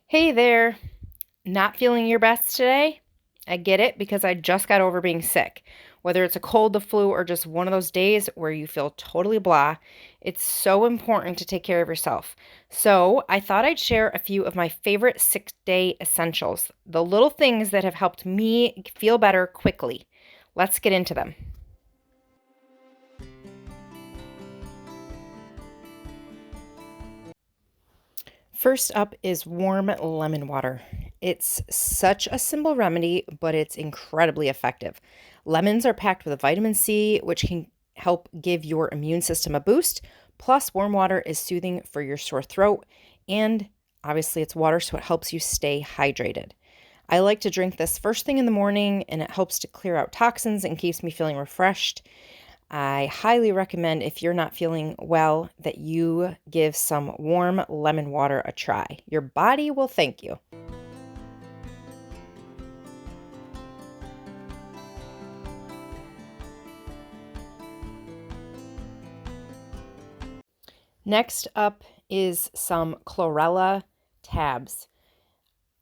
Hey there, not feeling your best today? I get it because I just got over being sick. Whether it's a cold, the flu, or just one of those days where you feel totally blah, it's so important to take care of yourself. So I thought I'd share a few of my favorite sick-day essentials, the little things that have helped me feel better quickly. Let's get into them. First up is warm lemon water. It's such a simple remedy, but it's incredibly effective. Lemons are packed with vitamin C, which can help give your immune system a boost. Plus, warm water is soothing for your sore throat, and obviously, it's water, so it helps you stay hydrated. I like to drink this first thing in the morning, and it helps to clear out toxins and keeps me feeling refreshed. I highly recommend, if you're not feeling well, that you give some warm lemon water a try. Your body will thank you. Next up is some Chlorella tabs.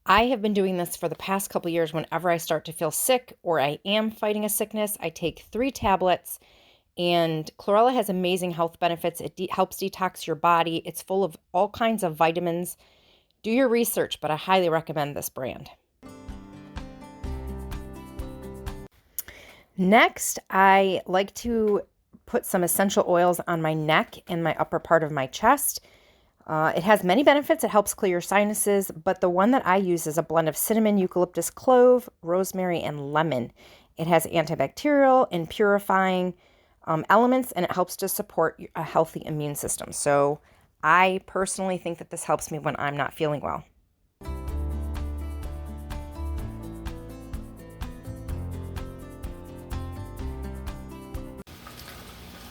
I have been doing this for the past couple years. Whenever I start to feel sick or I am fighting a sickness, I take 3 tablets. And chlorella has amazing health benefits. It helps detox your body. It's full of all kinds of vitamins. Do your research, but I highly recommend this brand. Next, I like to put some essential oils on my neck and my upper part of my chest. It has many benefits. It helps clear your sinuses, but the one that I use is a blend of cinnamon, eucalyptus, clove, rosemary, and lemon. It has antibacterial and purifying elements, and it helps to support a healthy immune system. So I personally think that this helps me when I'm not feeling well.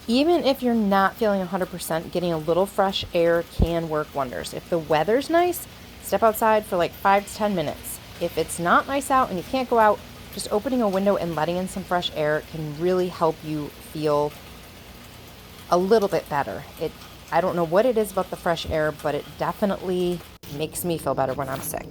Even if you're not feeling 100%, getting a little fresh air can work wonders. If the weather's nice, step outside for like 5 to 10 minutes. If it's not nice out and you can't go out, just opening a window and letting in some fresh air can really help you feel a little bit better. I don't know what it is about the fresh air, but it definitely makes me feel better when I'm sick.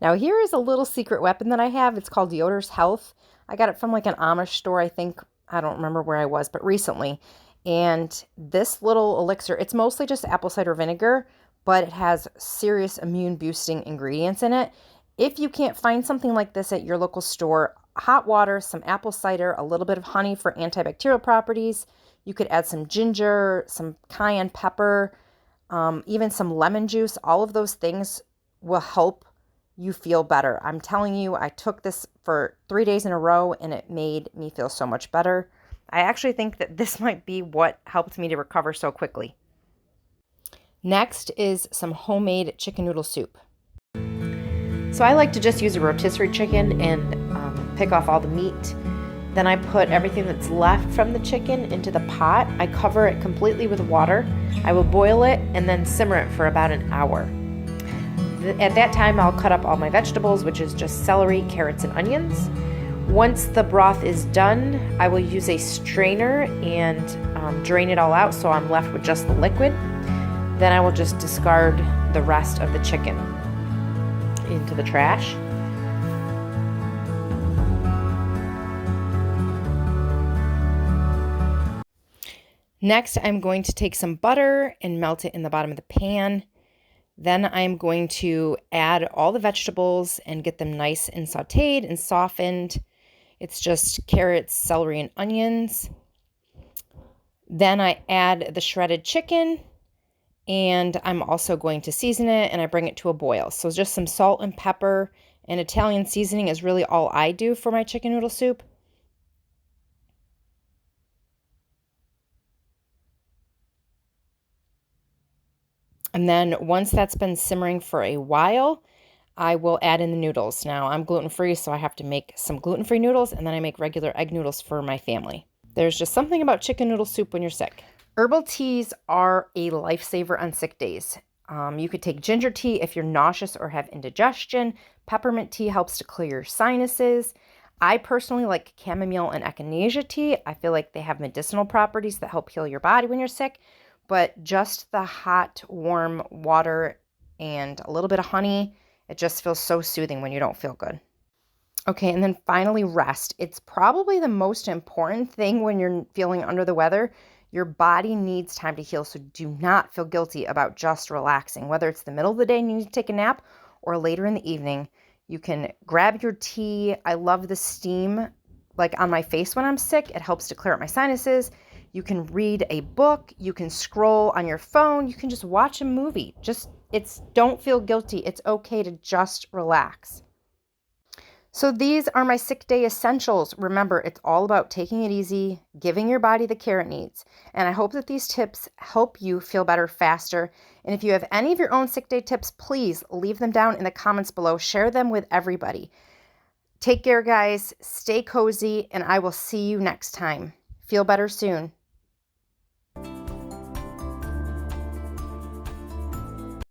Now here is a little secret weapon that I have. It's called Yoder's Health. I got it from like an Amish store, I think. I don't remember where I was, but recently. And this little elixir, it's mostly just apple cider vinegar, but it has serious immune boosting ingredients in it. If you can't find something like this at your local store, hot water, some apple cider, a little bit of honey for antibacterial properties. You could add some ginger, some cayenne pepper, even some lemon juice. All of those things will help you feel better. I'm telling you, I took this for 3 days in a row and it made me feel so much better. I actually think that this might be what helped me to recover so quickly. Next is some homemade chicken noodle soup. So I like to just use a rotisserie chicken and pick off all the meat. Then I put everything that's left from the chicken into the pot. I cover it completely with water. I will boil it and then simmer it for about an hour. At that time, I'll cut up all my vegetables, which is just celery, carrots, and onions. Once the broth is done, I will use a strainer and drain it all out so I'm left with just the liquid. Then I will just discard the rest of the chicken into the trash. Next, I'm going to take some butter and melt it in the bottom of the pan. Then I'm going to add all the vegetables and get them nice and sauteed and softened. It's just carrots, celery, and onions. Then I add the shredded chicken, and I'm also going to season it, and I bring it to a boil. So just some salt and pepper and Italian seasoning is really all I do for my chicken noodle soup. And then once that's been simmering for a while, I will add in the noodles. Now, I'm gluten-free, so I have to make some gluten-free noodles, and then I make regular egg noodles for my family. There's just something about chicken noodle soup when you're sick. Herbal teas are a lifesaver on sick days. You could take ginger tea if you're nauseous or have indigestion. Peppermint tea helps to clear your sinuses. I personally like chamomile and echinacea tea. I feel like they have medicinal properties that help heal your body when you're sick. But just the hot, warm water and a little bit of honey, it just feels so soothing when you don't feel good. Okay, and then finally, rest. It's probably the most important thing when you're feeling under the weather. Your body needs time to heal, so do not feel guilty about just relaxing. Whether it's the middle of the day and you need to take a nap or later in the evening, you can grab your tea. I love the steam, like on my face when I'm sick. It helps to clear up my sinuses. You can read a book. You can scroll on your phone. You can just watch a movie. Don't feel guilty. It's okay to just relax. So these are my sick day essentials. Remember, it's all about taking it easy, giving your body the care it needs. And I hope that these tips help you feel better faster. And if you have any of your own sick day tips, please leave them down in the comments below. Share them with everybody. Take care, guys. Stay cozy, and I will see you next time. Feel better soon.